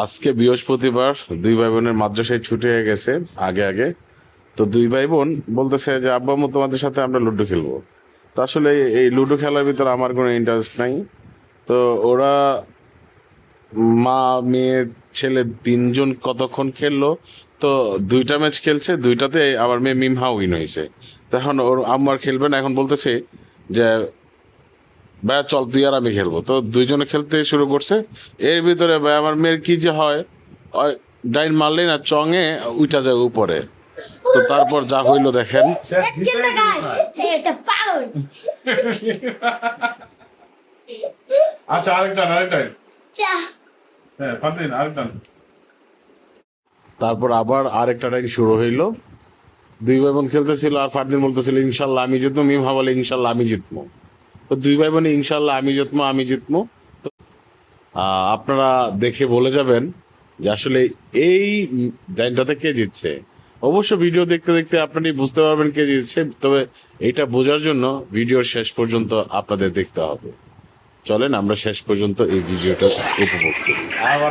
আজকে বৃহস্পতিবার, দুই ভাই বোনের মাদ্রাসায় ছুটি হয়ে গেছে আগে আগে। তো দুই ভাই বোন বলতেছে যে আব্বু আম্মু তোমাদের সাথে আমরা লুডো খেলবো। তো আসলে এই লুডো খেলার ভিতর আমার কোনো ইন্টারেস্ট নাই। তো ওরা মা মেয়ে ছেলে তিনজন কতক্ষণ খেললো। তো দুইটা ম্যাচ খেলছে, দুইটাতে আমার মেয়ে মিমহা উইন হয়েছে। তো এখন ওর আম্মু আর খেলবে না, এখন বলতেছে যে ভাইয়া চল তুই আর আমি খেলবো। তো দুইজনে খেলতে শুরু করছে। এর ভিতরে ভাই আমার মেয়ের কি যে হয়, ওই ডাইন মারলেই না চঙে উইটা যায় উপরে। তো তারপর যা হইলো দেখেন। আচ্ছা আরেকটা হ্যাঁ ফারদিন আরেকটা। তারপর আবার আরেকটা টাইম শুরু হইলো। দুই ভাই বোন খেলতেছিল আর ফারদিন বলতেছিল ইনশাল্লাহ আমি জিতবো, মিমহা বলে ইনশাল্লাহ আমি জিতবো। তো দুই ভাই বোনে ইনশাল্লাহ আমি জিতবো আমি জিতবো। তো আপনারা দেখে বলে যাবেন যে আসলে এই ডাইনটাতে কে জিতছে। অবশ্য ভিডিও দেখতে দেখতে আপনি বুঝতে পারবেন কে জিতছে, তবে এটা বোঝার জন্য ভিডিওর শেষ পর্যন্ত আপনাদের দেখতে হবে। চলেন আমরা শেষ পর্যন্ত এই ভিডিওটা উপভোগ করি। আবার